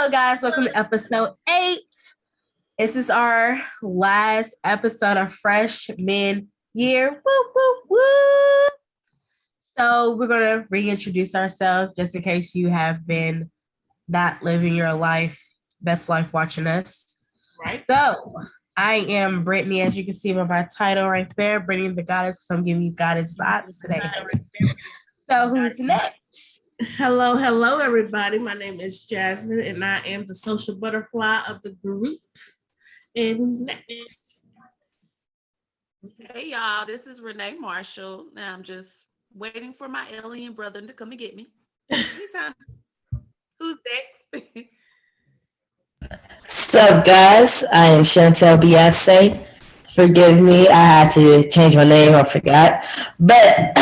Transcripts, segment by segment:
Hello, guys. Welcome to episode 8. This is our last episode of freshman year. Woo, woo, woo. So we're going to reintroduce ourselves just in case you have been not living your best life watching us. Right. So I am Brittany, as you can see by my title right there, Brittany the Goddess. So I'm giving you goddess vibes today. So who's next? Hello, everybody. My name is Jasmine, and I am the social butterfly of the group. And who's next? Hey, y'all. This is Renee Marshall. I'm just waiting for my alien brother to come and get me. Anytime. Who's next? What's up, guys? I am Chantel Beyonce. Forgive me, I had to change my name. I forgot. But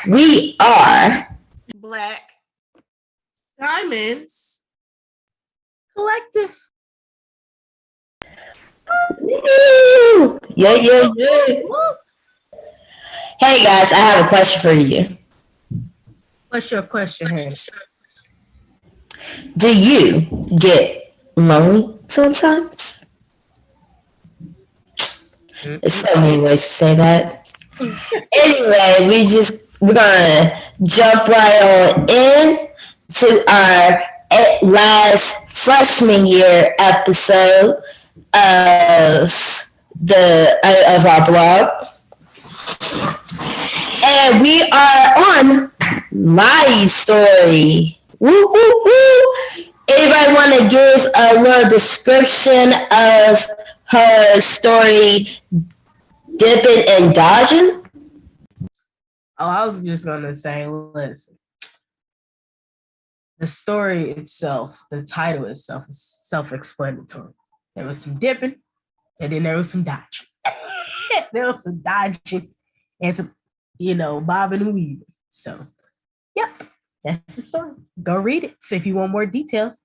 we are Black Diamonds Collective. Woo! Yeah. Hey, guys, I have a question for you. What's your question, Harry? Do you get lonely sometimes? There's so many ways to say that. Anyway, we're gonna jump right on in to our last freshman year episode of our blog, and we are on Lottie's story. Woo woo woo! Anybody want to give a little description of her story, dipping and dodging? Oh, I was just going to say, listen, the story itself, the title itself is self-explanatory. There was some dipping, and then there was some dodging. There was some dodging and some, bobbing and weaving. So, yep, that's the story. Go read it if you want more details.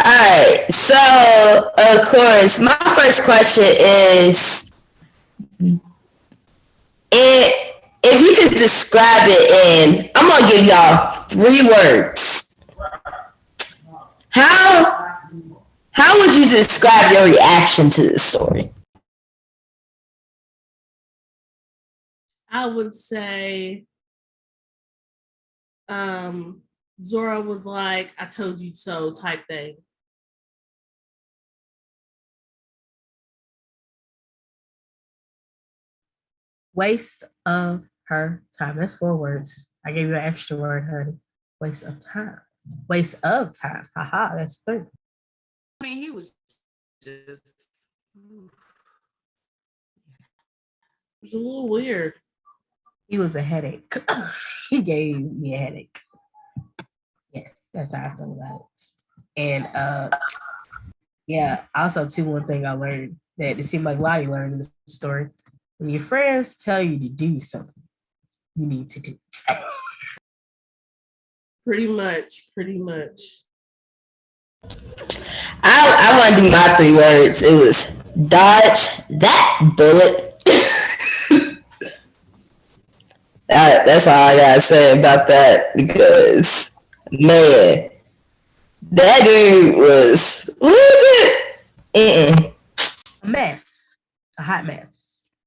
All right, so of course, my first question is, if you could describe it in, I'm gonna give y'all 3 words. How would you describe your reaction to this story? I would say Zora was like, I told you so type thing. Waste of her time. That's 4 words. I gave you an extra word, honey. Waste of time. Waste of time. Haha, that's 3. I mean, he was just. It was a little weird. He was a headache. He gave me a headache. Yes, that's how I feel about it. And yeah, also too, one thing I learned that it seemed like Lottie learned in the story. When your friends tell you to do something, you need to do it. Pretty much. I want to do my 3 words. It was dodge that bullet. That's all I gotta say about that, because man, that dude was a little bit A mess. A hot mess.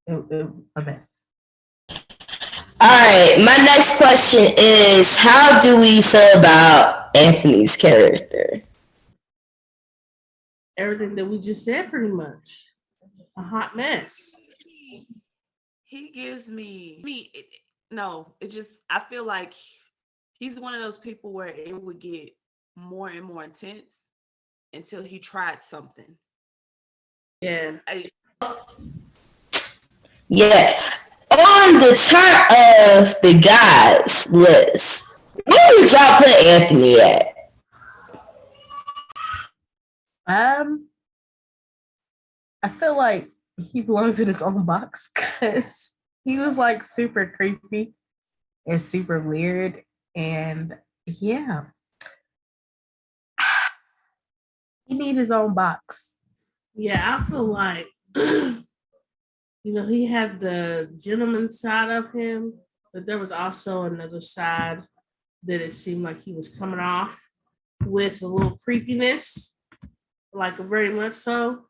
A mess. All right, my next question is, how do we feel about Anthony's character? Everything that we just said, pretty much. A hot mess. He gives I feel like he's one of those people where it would get more and more intense until he tried something. Yeah. Yeah. On the chart of the guys list, where would y'all put Anthony at? I feel like he belongs in his own box because he was like super creepy and super weird, and yeah, he needs his own box. Yeah, I feel like he had the gentleman side of him, but there was also another side that it seemed like he was coming off with a little creepiness, like very much so.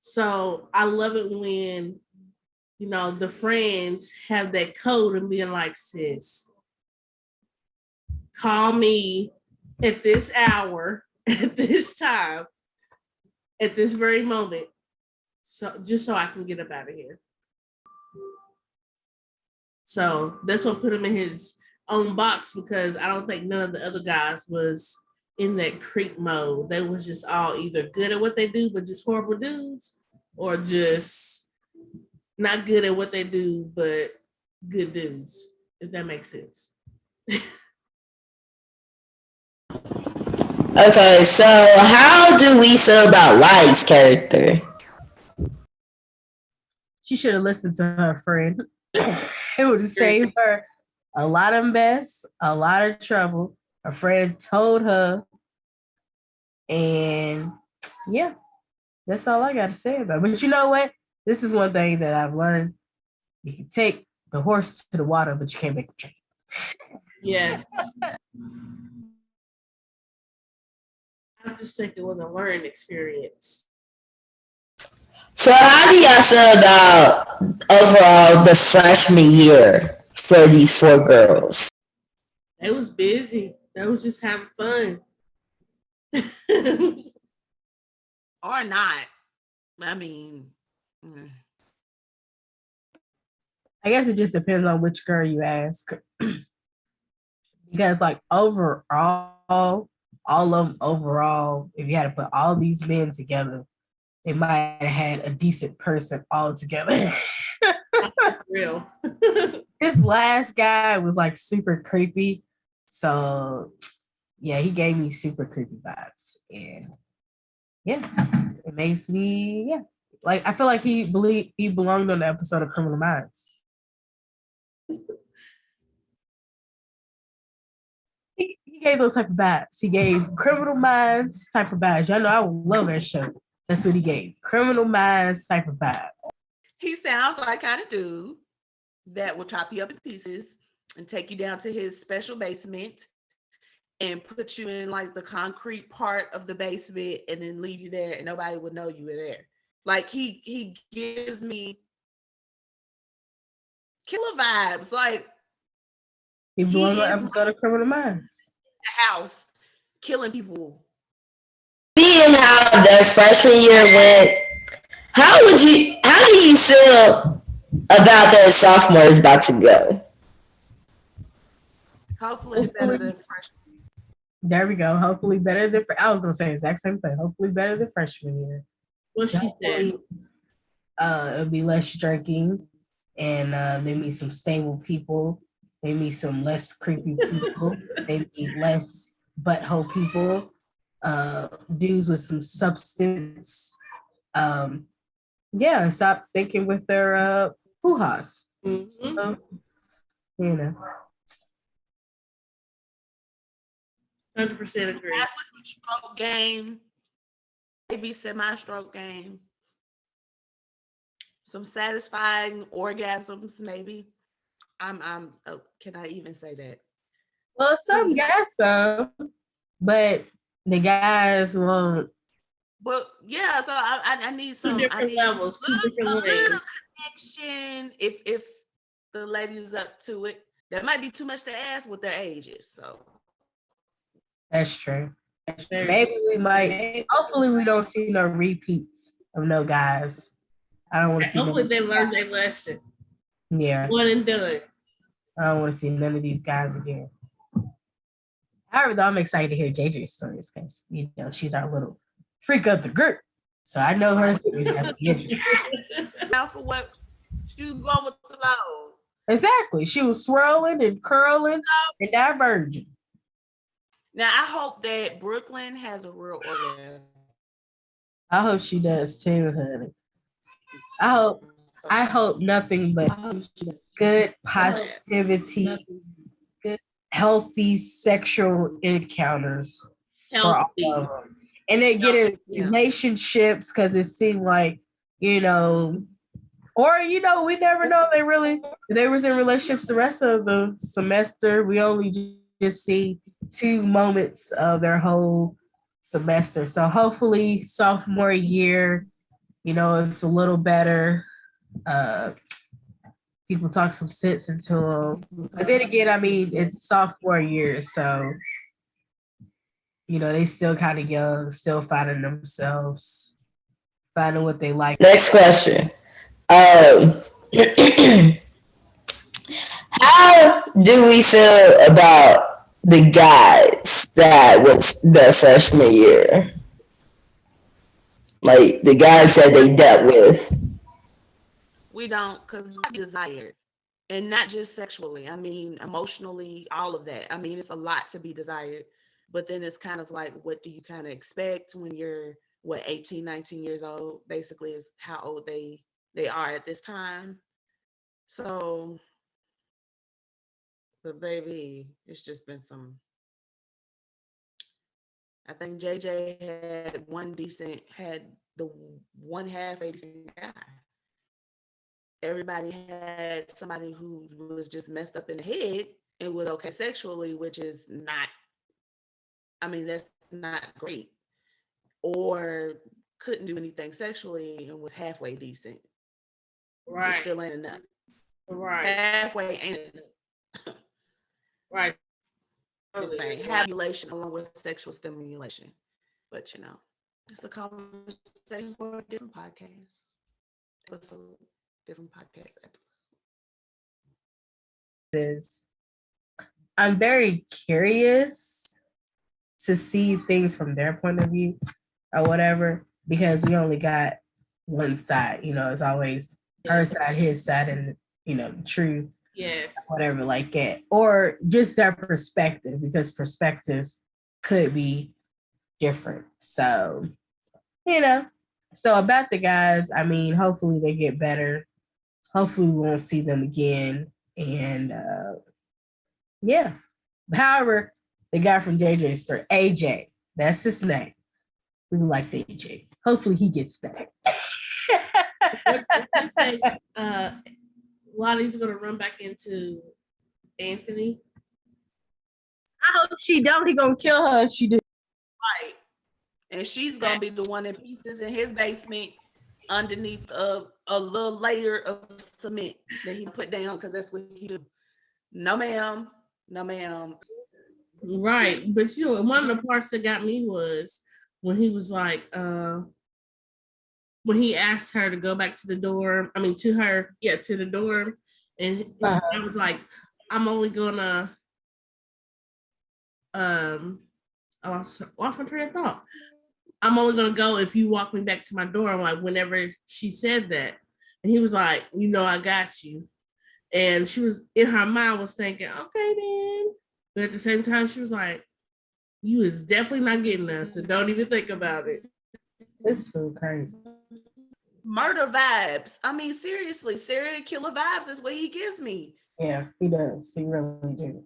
So I love it when, you know, the friends have that code and being like, sis, call me at this hour, at this time, at this very moment, so just so I can get up out of here. So that's what put him in his own box, because I don't think none of the other guys was in that creep mode. They was just all either good at what they do, but just horrible dudes, or just not good at what they do, but good dudes, if that makes sense. Okay, so how do we feel about Lottie's character? She should have listened to her friend. It would have saved her a lot of mess, a lot of trouble. Her friend told her, and yeah, that's all I got to say about it. But you know what? This is one thing that I've learned. You can take the horse to the water, but you can't make it drink. Yes. I just think it was a learning experience. So how do y'all feel about overall the freshman year for these 4 girls? They was busy. They was just having fun. Or not. I mean, I guess it just depends on which girl you ask. Because like overall, all of them overall, if you had to put all these men together, they might have had a decent person all together. Real. This last guy was like super creepy. So yeah, he gave me super creepy vibes. And yeah, it makes me, yeah. Like I feel like he belonged on the episode of Criminal Minds. He gave those type of vibes. He gave Criminal Minds type of vibes. Y'all know I love that show. That's what he gave. Criminal Minds type of vibe. he sounds like kind of dude that will chop you up in pieces and take you down to his special basement and put you in like the concrete part of the basement and then leave you there and nobody would know you were there. Like he gives me killer vibes. Like He belongs on is an episode of Criminal Minds. the house killing people. Seeing how their freshman year went, how do you feel about their sophomores about to go? Hopefully better than freshman. There we go. Hopefully better than, I was gonna say the exact same thing. Hopefully better than freshman year. What she said. It'll be less drinking, and they meet some stable people. They meet some less creepy people. They meet less butthole people. Dudes with some substance. Yeah, stop thinking with their hoo-has. Mm-hmm. So, you know. 100% agree. That's with some stroke game, maybe semi-stroke game, some satisfying orgasms, maybe. Oh, can I even say that? Well, some got some, but the guys won't. But yeah, so I need some. Two different levels, two different ways. Connection. If the lady's up to it, that might be too much to ask with their ages. So That's true. Maybe we might. Hopefully, we don't see no repeats of no guys. I don't want to see. Hopefully, they learned their lesson. Yeah. One and done. I don't want to see none of these guys again. However, though, I'm excited to hear JJ's stories because, you know, she's our little freak of the group. So I know her stories have to be interesting. now for what she was going with the load. Exactly. She was swirling and curling and diverging. Now, I hope that Brooklyn has a real orgasm. I hope she does too, honey. I hope nothing but good positivity, good, healthy sexual encounters for all of them. And they get in relationships because it seemed like, you know, or, you know, we never know if they was in relationships the rest of the semester. We only just see 2 moments of their whole semester. So hopefully sophomore year, it's a little better. People talk some sense into them. But then again, I mean, it's sophomore year, so they still kind of young, still finding themselves, finding what they like. Next question. How do we feel about the guys that was their freshman year? Like the guys that they dealt with. We don't, because we desired. And not just sexually. I mean, emotionally, all of that. I mean, it's a lot to be desired. But then it's kind of like, what do you kind of expect when you're, 18, 19 years old? Basically is how old they are at this time. So, but baby, it's just been some. I think JJ had the one half a decent guy. Everybody had somebody who was just messed up in the head and was okay sexually, which is not, I mean, that's not great. Or couldn't do anything sexually and was halfway decent. Right. It still ain't enough. Right. Halfway ain't enough. Right. Just saying, habulation along with sexual stimulation. But it's a conversation for a different podcast. Different podcast episode. I'm very curious to see things from their point of view or whatever, because we only got one side. It's always her side, his side, and the truth. Yes. Whatever like that. Or just their perspective, because perspectives could be different. So, so about the guys, I mean, hopefully they get better. Hopefully we won't see them again. And yeah. However, the guy from JJ's store, AJ, that's his name. We like AJ. Hopefully he gets better. What do you think Lottie's gonna run back into Anthony? I hope she don't. He gonna kill her if she do. Right. And she's gonna be the one in pieces in his basement underneath a little layer of cement that he put down, because that's what he do. No ma'am. Right. But one of the parts that got me was when he was like, when he asked her to go back to the dorm, to the dorm. And I was like, I'm only gonna, I lost my train of thought. I'm only gonna go if you walk me back to my dorm, like whenever she said that. And he was like, I got you. And she was, in her mind, was thinking, okay, then. But at the same time, she was like, you is definitely not getting us, so don't even think about it. This food crazy. Murder vibes. I mean, seriously, serial killer vibes is what he gives me. Yeah, he does. He really do.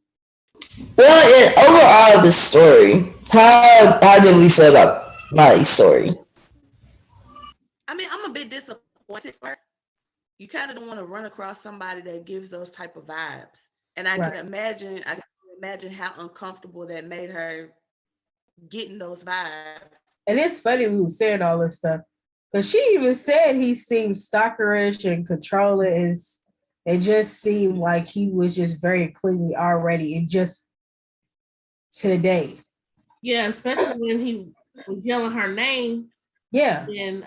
Well, in overall the story, how did we feel about Molly's story? I mean, I'm a bit disappointed for her. You kind of don't want to run across somebody that gives those type of vibes. And I can imagine how uncomfortable that made her getting those vibes. And it's funny we were saying all this stuff, because she even said he seemed stalkerish and controlling. It just seemed like he was just very clingy already, and just today. Yeah, especially when he was yelling her name. Yeah. And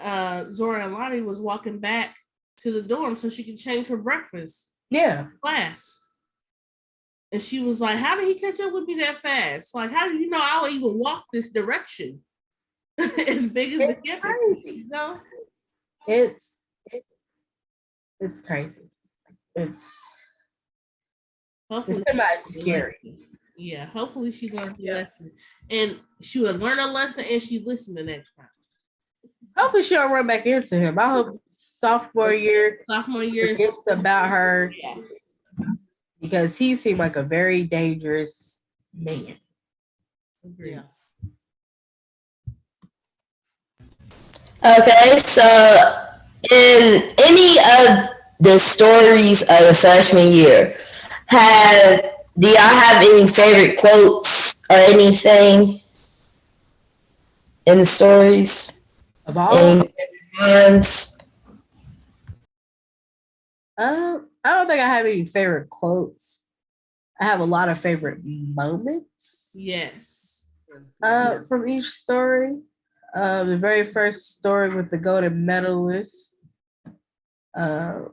Zora and Lottie was walking back to the dorm so she could change for breakfast. Yeah. Class. And she was like, how did he catch up with me that fast? Like, how do you know I'll even walk this direction? As big as the campus. Crazy. It's crazy. It's scary. Yeah, hopefully she learned a lesson. And she would learn a lesson and she listened the next time. Hopefully she don't run back into him. I hope sophomore year it's about her. Yeah. Because he seemed like a very dangerous man. Yeah. Okay, so in any of the stories of the freshman year, have Do y'all have any favorite quotes or anything in the stories? Of all, Any favorite ones? I don't think I have any favorite quotes. I have a lot of favorite moments Yes. from each story. The very first story with the golden medalist. I'm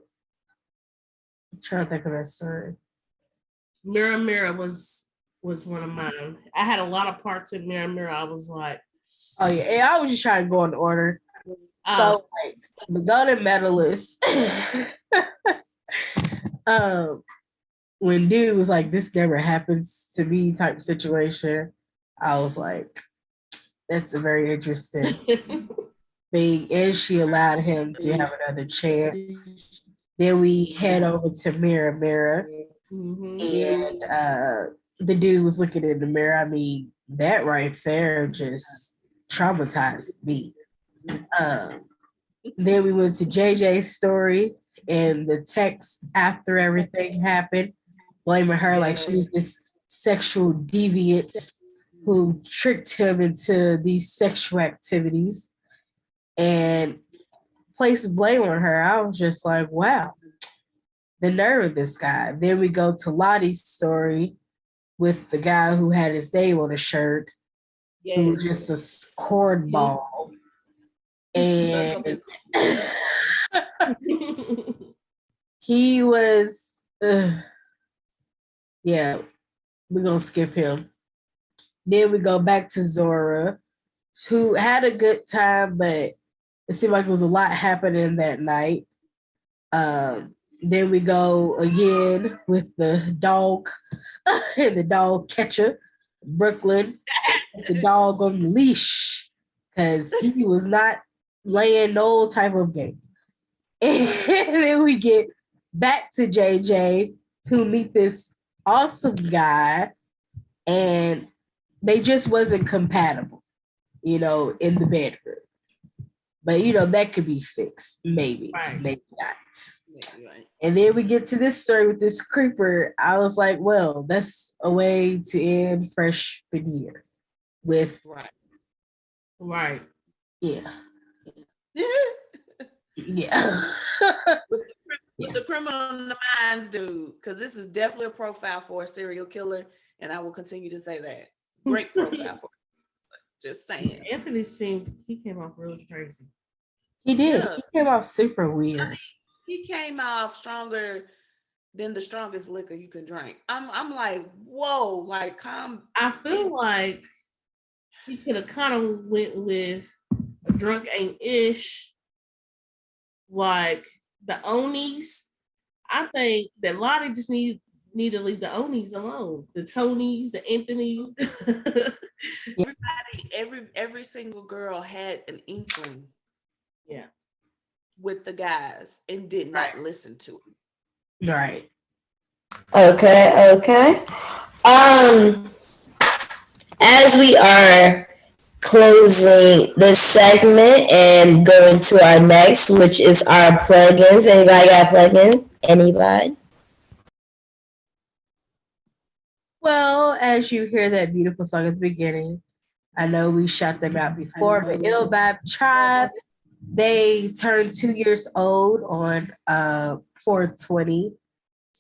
trying to think of that story. Mirror Mirror was one of mine. I had a lot of parts in Mirror Mirror. I was like, Oh yeah, and I was just trying to go in order. oh, So like the golden medalist. When dude was like, "This never happens to me" type situation, I was like, "That's a very interesting thing." And she allowed him to have another chance. Then we head over to Mirror Mirror, mhm. and the dude was looking in the mirror. I mean, that right there just traumatized me. Um, then we went to JJ's story and the text after everything happened, blaming her like she was this sexual deviant who tricked him into these sexual activities and placed blame on her. I was just like, wow, the nerve of this guy. Then we go to Lottie's story with the guy who had his name on his shirt, who was just a cornball. And he was, yeah, we're going to skip him. Then we go back to Zora, who had a good time, but it seemed like there was a lot happening that night. Then we go again with the dog and the dog catcher, Brooklyn, the dog on the leash, because he was not laying no type of game. And then we get back to JJ, who meet this awesome guy, and they just wasn't compatible, in the bedroom. But that could be fixed, maybe, maybe not. Right. And then we get to this story with this creeper. I was like, well, that's a way to end fresh veneer with Right. yeah. Yeah. with the criminal in the minds, dude, because this is definitely a profile for a serial killer, and I will continue to say that. Great profile for just saying. Anthony he came off really crazy. He did. Yeah. He came off super weird. I mean, he came off stronger than the strongest liquor you can drink. I'm like, whoa, like I feel like he could have kind of went with a drunk ain't ish, like the Onis. I think that Lottie just need to leave the Onis alone. The Tonys, the Anthonys. Every single girl had an inkling. Yeah. With the guys and did not listen to it. Right. Okay. As we are closing this segment and going to our next, which is our plugins. Anybody got plugins? Anybody? Well, as you hear that beautiful song at the beginning, I know we shot them out before, but Ill Vibe Tribe, they turned 2 years old on 4/20.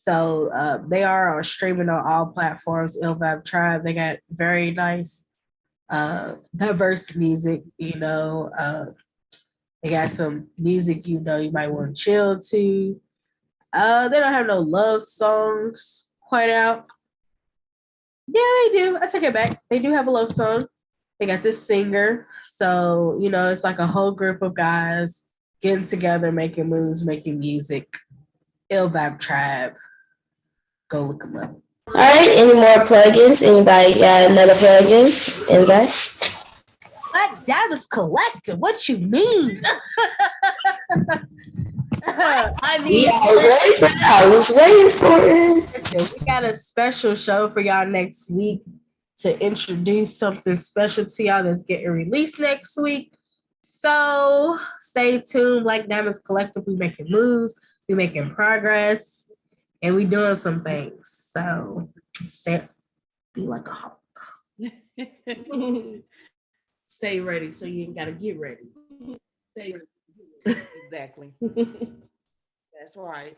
So they are on streaming on all platforms. Ill Vibe Tribe, they got very nice, diverse music. They got some music you might want to chill to. They don't have no love songs quite out. Yeah, they do. I take it back. They do have a love song. They got this singer. So, it's like a whole group of guys getting together, making moves, making music. Ill Vibe Tribe. Go look them up. All right. Any more plugins? Anybody got another plugin? Anybody? Black Diamonds Collective. What you mean? I was waiting for it. Listen, we got a special show for y'all next week to introduce something special to y'all that's getting released next week. So stay tuned. Black Diamonds Collective, we making moves, we making progress, and we doing some things. So Be like a hawk. Stay ready so you ain't gotta get ready. Stay ready. Exactly. That's right.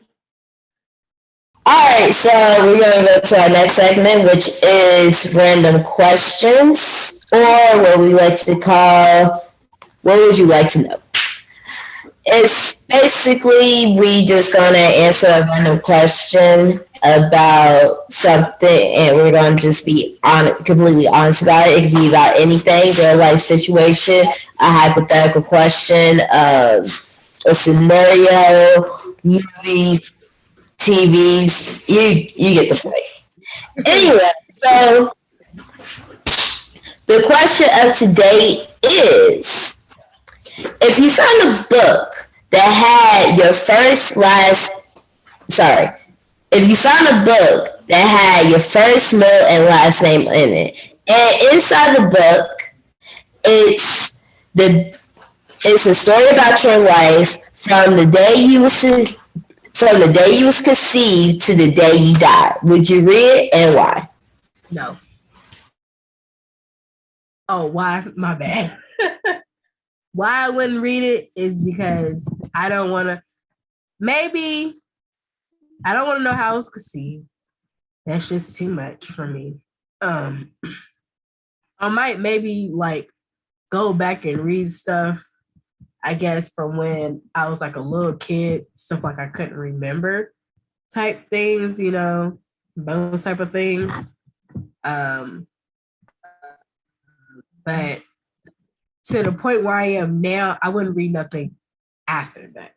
All right, so we're going to go to our next segment, which is random questions, or what we like to call, what would you like to know? It's basically we just going to answer a random question about something, and we're going to just be completely honest about it. It can be about anything, their life situation, a hypothetical question, a scenario, movies, TVs, you get the point. Anyway, so the question of today is, if you found a book that had your if you found a book that had your first, middle, and last name in it, and inside the book, it's a story about your life from the day you was conceived to the day you died. Would you read it, and why? No. Oh, why? My bad. Why I wouldn't read it is because I don't want to. Maybe I don't want to know how it was conceived. That's just too much for me. I might maybe like go back and read stuff, I guess, from when I was like a little kid, stuff like I couldn't remember type things, those type of things. But to the point where I am now, I wouldn't read nothing after that.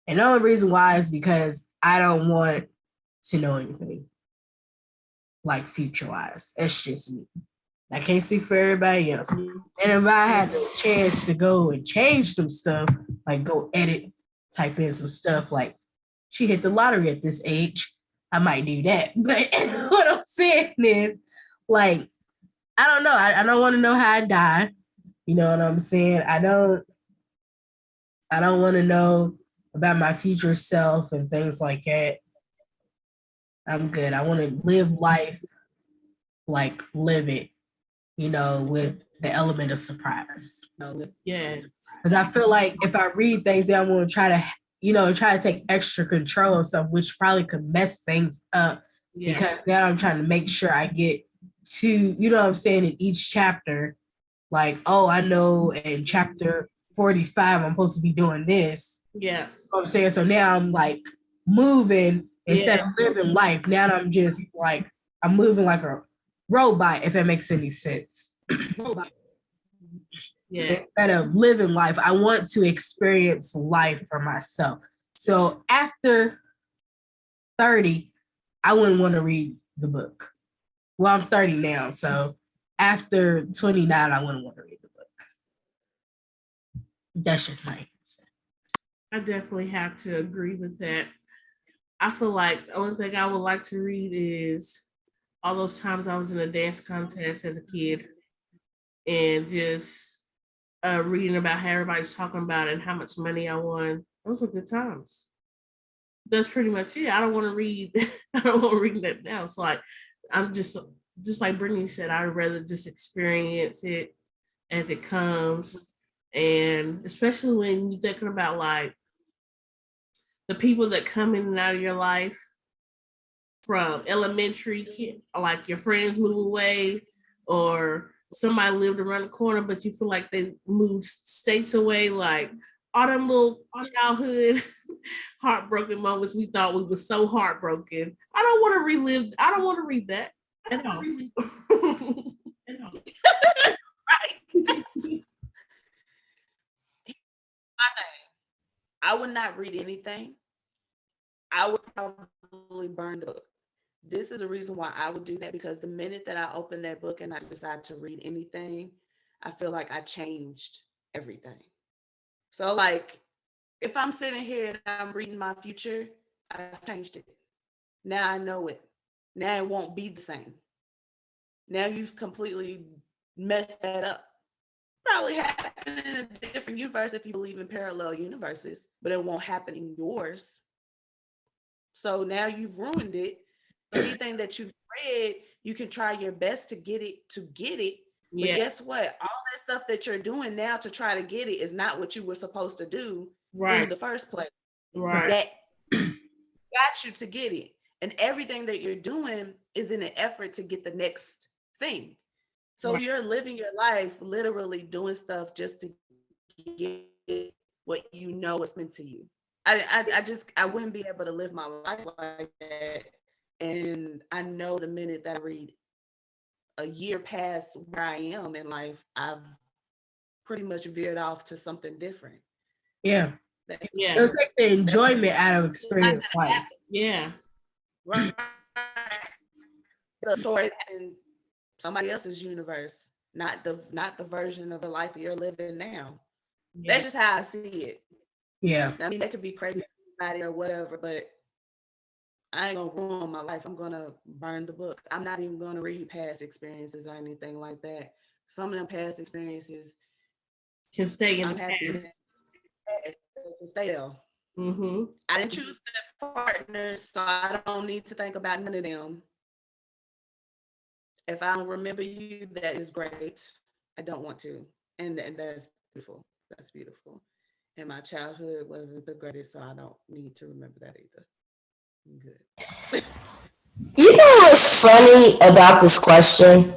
And the only reason why is because I don't want to know anything like future wise. It's just me. I can't speak for everybody else. And if I had the chance to go and change some stuff, like go edit, type in some stuff, like she hit the lottery at this age, I might do that. But what I'm saying is, like, I don't know. I don't want to know how I die. You know what I'm saying? I don't want to know about my future self and things like that. I'm good. I want to live life like live it, with the element of surprise. Yes. Because I feel like if I read things, then I'm going to try to take extra control of stuff, which probably could mess things up. Yeah. Because now I'm trying to make sure I get to, what I'm saying, in each chapter, like, oh, I know in chapter 45, I'm supposed to be doing this. Yeah. You know what I'm saying? So now I'm like moving instead of living life. Now I'm just like, I'm moving like a robot, if that makes any sense. Yeah. Instead of living life, I want to experience life for myself. So after 30, I wouldn't want to read the book. Well, I'm 30 now, so after 29, I wouldn't want to read the book. That's just my answer. I definitely have to agree with that. I feel like the only thing I would like to read is all those times I was in a dance contest as a kid and just reading about how everybody's talking about it and how much money I won. Those were good times. That's pretty much it. I don't want to read. I don't want to read that now. So like, I'm just like Brittany said, I'd rather just experience it as it comes. And especially when you're thinking about like the people that come in and out of your life from elementary, like your friends move away or somebody lived around the corner, but you feel like they moved states away, like all them little childhood heartbroken moments we thought we were so heartbroken. I don't want to relive. I don't want to read that at all. I would not read anything. I would probably burn the book. This is the reason why I would do that, because the minute that I open that book and I decide to read anything, I feel like I changed everything. So like if I'm sitting here and I'm reading my future, I've changed it. Now I know it. Now it won't be the same. Now you've completely messed that up. Probably happen in a different universe if you believe in parallel universes, but it won't happen in yours. So now you've ruined it. anything that you've read, you can try your best to get it. But Yeah. guess what? All that stuff that you're doing now to try to get it is not what you were supposed to do Right. in the first place. Right. That got you to get it. And everything that you're doing is in an effort to get the next thing. So Right. you're living your life literally doing stuff just to get what you know is meant to you. I wouldn't be able to live my life like that. And I know the minute that I read a year past where I am in life, I've pretty much veered off to something different. Yeah. Yeah. It'll take the enjoyment out of experience life. Yeah. Right. The story in somebody else's universe, not the version of the life you're living now. Yeah. That's just how I see it. Yeah. I mean, that could be crazy to everybody or whatever, but I ain't gonna ruin my life. I'm gonna burn the book. I'm not even gonna read past experiences or anything like that. Some of them past experiences Can stay in I'm the happy past. to stay there. Mm-hmm. I didn't choose the partners, so I don't need to think about none of them. If I don't remember you, that is great. I don't want to. And that's beautiful. That's beautiful. And my childhood wasn't the greatest, so I don't need to remember that either. I'm good. You know what's funny about this question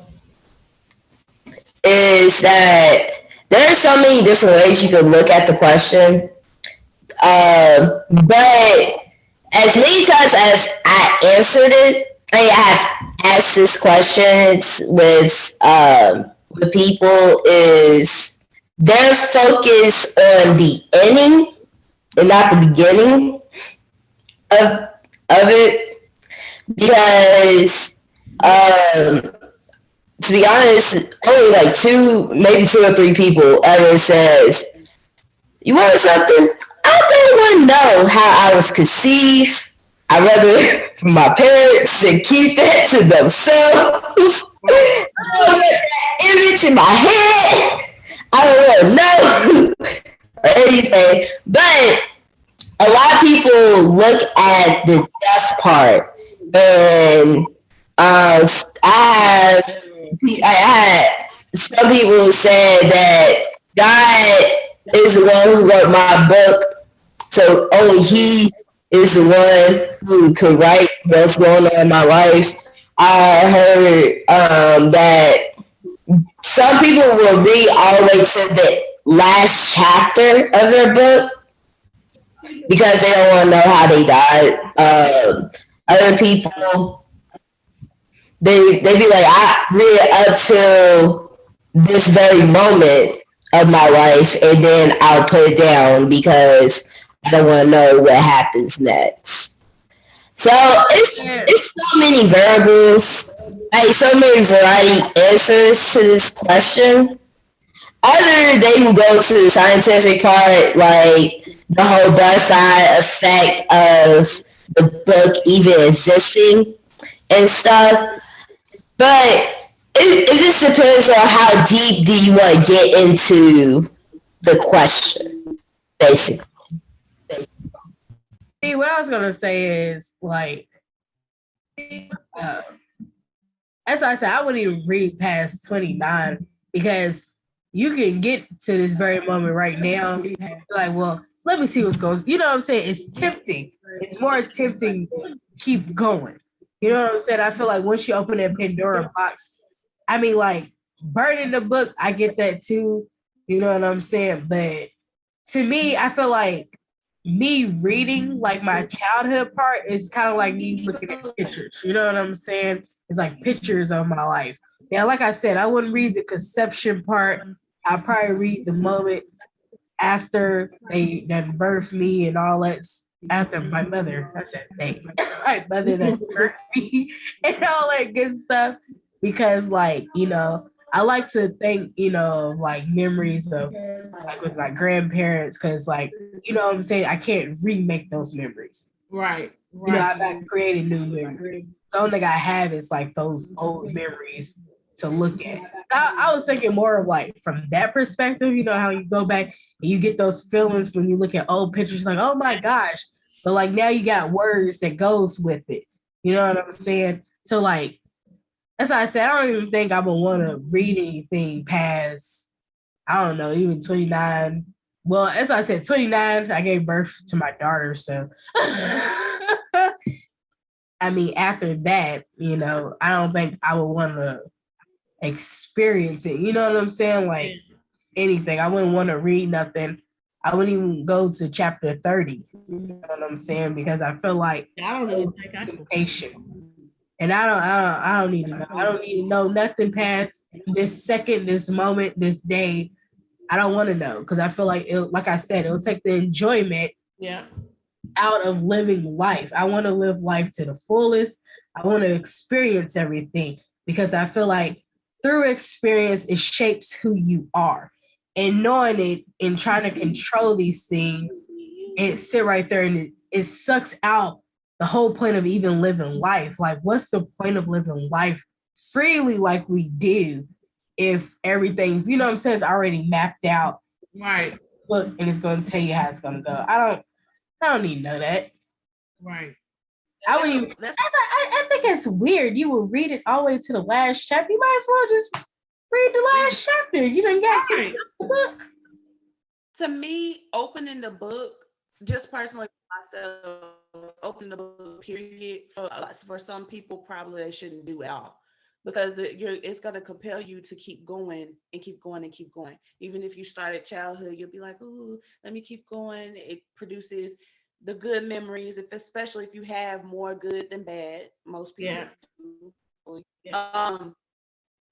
is that there are so many different ways you can look at the question. But as many times as I answered it, I have asked this questions with people is their focus on the ending and not the beginning of it, because to be honest, only like maybe two or three people ever says, "You want something? I don't want to know how I was conceived. I'd rather my parents to keep that to themselves. I don't want that image in my head. I don't want to know or anything." But a lot of people look at the death part, and I had some people said that God is the one who wrote my book, so only He is the one who can write what's going on in my life. I heard that some people will read all the way to the last chapter of their book because they don't want to know how they died. Other people, they be like, I read up till this very moment of my life, and then I'll put it down because I don't want to know what happens next. So it's so many variables, like so many variety answers to this question. Either they will go to the scientific part, like the whole butterfly effect of the book even existing and stuff. But it just depends on how deep do you want to get into the question, basically. See, what I was gonna say is like, as I said, I wouldn't even read past 29 because you can get to this very moment right now. Like, well, let me see what's going. You know what I'm saying? It's tempting. It's more tempting to keep going. You know what I'm saying? I feel like once you open that Pandora box, I mean, like burning the book, I get that too. You know what I'm saying? But to me, I feel like me reading like my childhood part is kind of like me looking at pictures. You know what I'm saying? It's like pictures of my life. Now, like I said, I wouldn't read the conception part. I'll probably read the moment after they that birthed me and all that. After my mother, I said, "Hey, my mother that birthed me and all that good stuff." Because, like, I like to think, like memories of like with my grandparents, because, like, you know what I'm saying, I can't remake those memories. Right. I'm not creating new memories. The only thing I have is like those old memories to look at. I was thinking more of like from that perspective, how you go back and you get those feelings when you look at old pictures, like, oh my gosh. But like now you got words that goes with it. You know what I'm saying? So like, that's why I said I don't even think I would want to read anything past, I don't know, even 29. Well, as I said, 29, I gave birth to my daughter. So, I mean, after that, I don't think I would want to experience it. You know what I'm saying? Like anything. I wouldn't want to read nothing. I wouldn't even go to chapter 30. You know what I'm saying? Because I feel like I don't even think I too can. patient. And I don't need to know. I don't need to know nothing past this second, this moment, this day. I don't want to know because I feel like like I said, it'll take the enjoyment out of living life. I want to live life to the fullest. I want to experience everything because I feel like through experience, it shapes who you are. And knowing it and trying to control these things and sit right there and it sucks out the whole point of even living life. Like, what's the point of living life freely like we do if everything's, you know what I'm saying, it's already mapped out. Right. Look, and it's going to tell you how it's going to go. I don't need to know that. Right. I wouldn't even. I think it's weird. You will read it all the way to the last chapter. You might as well just read the last chapter. You didn't get to the book. To me, opening the book, just personally myself, opening the book, period, for some people probably they shouldn't do at all. Because it's going to compel you to keep going and keep going and keep going. Even if you start at childhood, you'll be like, "Ooh, let me keep going." It produces the good memories, especially if you have more good than bad. Most people do.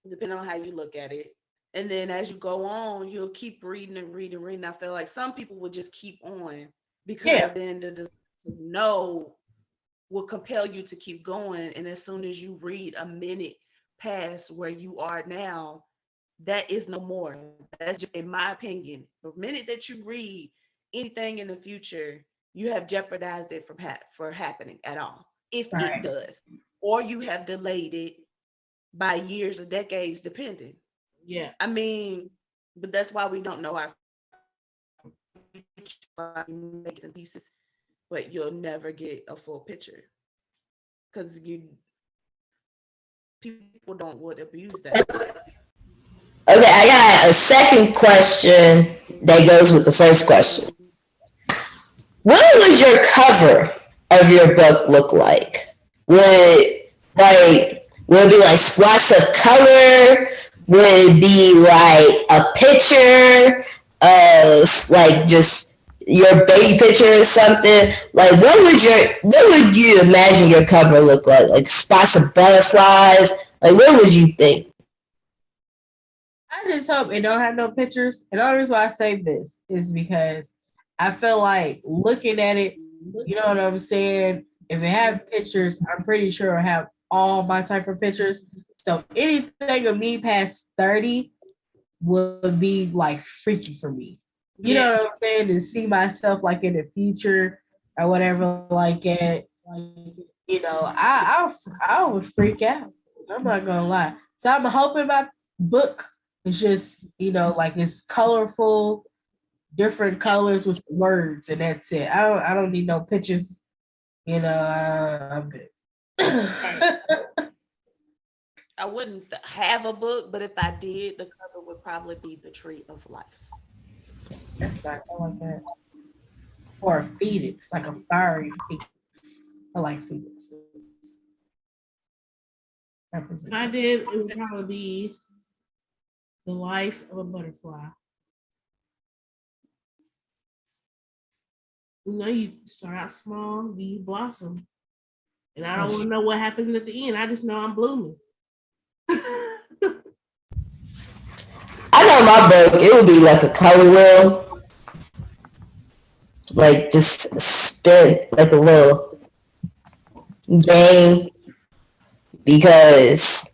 Depending on how you look at it. And then as you go on, you'll keep reading and reading and reading. I feel like some people would just keep on because then the know will compel you to keep going. And as soon as you read a minute past where you are now, that is no more. That's just in my opinion. The minute that you read anything in the future, you have jeopardized it from happening at all, if it does, or you have delayed it by years or decades, depending. Yeah, I mean, but that's why we don't know our makes and pieces, but you'll never get a full picture because people would abuse that. Okay, I got a second question that goes with the first question. What would your cover of your book look like? Would it be like splotches of color? Would it be like a picture of like just your baby picture or something? Like what would you imagine your cover look like? Like spots of butterflies? Like what would you think? I just hope it don't have no pictures. And the only reason why I say this is because I feel like looking at it, you know what I'm saying? If it have pictures, I'm pretty sure it'll have all my type of pictures. So anything of me past 30 would be like freaky for me. You know what I'm saying? To see myself like in the future or whatever like it. I would freak out. I'm not gonna lie. So I'm hoping my book is just, like it's colorful, different colors with words, and that's it. I don't need no pictures. I'm good. I wouldn't have a book, but if I did, the cover would probably be The Tree of Life. That's not, I like that. Or a phoenix, like a fiery phoenix. I like phoenixes. If I did, it would probably be the life of a butterfly. You start out small, then you blossom. And I don't want to know what happened at the end. I just know I'm blooming. I know my book, it would be like a color wheel. Like just spin like a little game. Because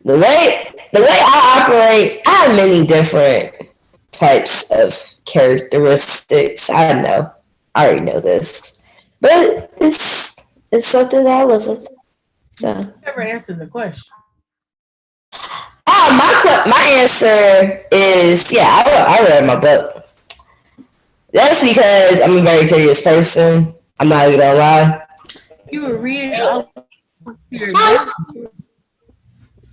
the way I operate, I have many different types of characteristics. I already know this. But it's something that I live with. So you never answered the question. My answer is I read my book. That's because I'm a very curious person. I'm not even gonna lie. You were reading all your No, I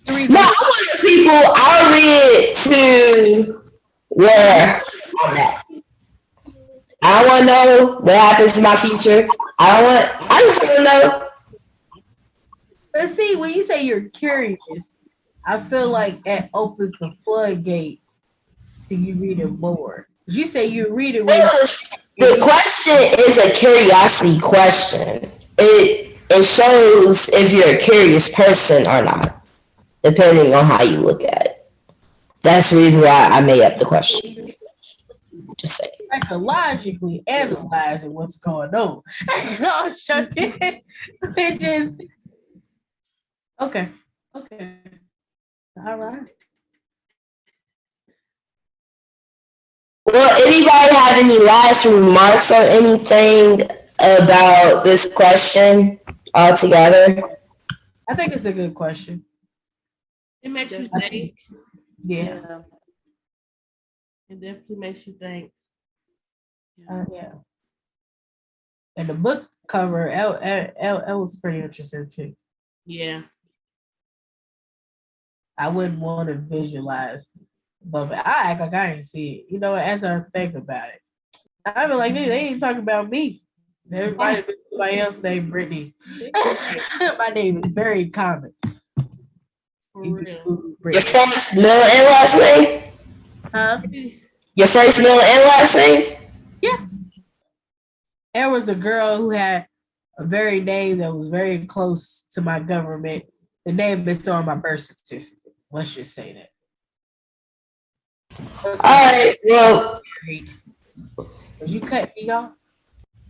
want the people I read to where I'm at. I don't want to know what happens in my future. I just want to know. But see, when you say you're curious, I feel like that opens the floodgate to you reading more. You say you're reading when The question is a curiosity question. It shows if you're a curious person or not, depending on how you look at it. That's the reason why I made up the question. Just saying. psychologically analyzing what's going on. No, joking. It just okay. All right. Well, anybody have any last remarks or anything about this question altogether? I think it's a good question. It makes you think. Yeah. It definitely makes you think. Yeah. And the book cover, L was pretty interesting too. Yeah. I wouldn't want to visualize, but I act like I ain't see it. You know, as I think about it, I be like, they ain't talking about me. Everybody else named Brittany. My name is very common. For real. Your first middle and last name? Huh? Your first middle and last name? Yeah. There was a girl who had a very name that was very close to my government. The name is on my birth certificate. Let's just say that. All right. Well, did you cut me off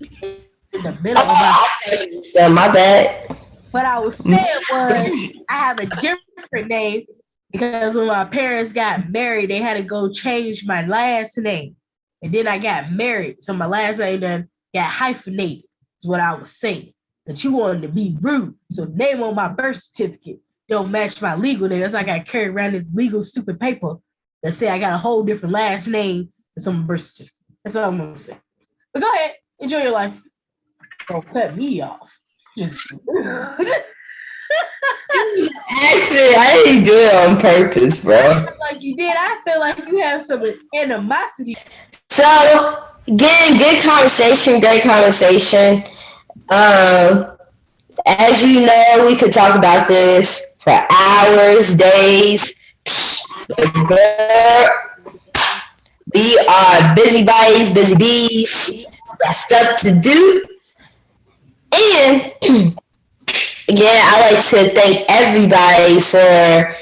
in the middle of my bad. What I was saying was I have a different name because when my parents got married, they had to go change my last name. And then I got married. So my last name then got hyphenated, is what I was saying. But you wanted to be rude. So the name on my birth certificate don't match my legal name. That's why I got to carry around this legal stupid paper that say I got a whole different last name that's on my birth certificate. That's all I'm going to say. But go ahead. Enjoy your life. Don't cut me off. Actually, I didn't do it on purpose, bro. Like you did. I feel like you have some animosity. So, again, good conversation, great conversation. As you know, we could talk about this for hours, days. We are busybodies, busy bees. Got stuff to do. And again, I like to thank everybody for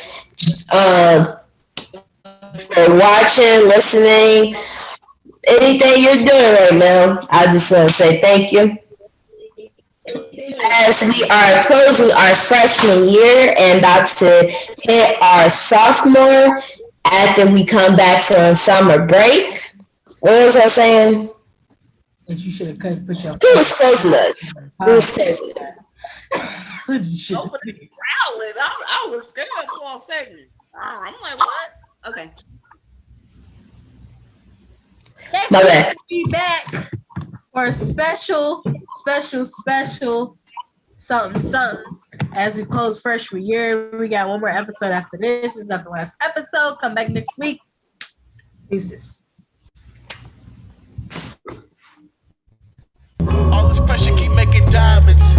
watching, listening, anything you're doing right now. I just want to say thank you. As we are closing our freshman year and about to hit our sophomore after we come back from summer break. What was I saying? That you should have put your. Who was closing us? Who was closing us? Nobody growling. I was scared for a second. I'm like, what? Okay. My bad. Be back for a special something. As we close freshman year, we got one more episode after this. It's not the last episode. Come back next week. Deuces. All this pressure keep making diamonds.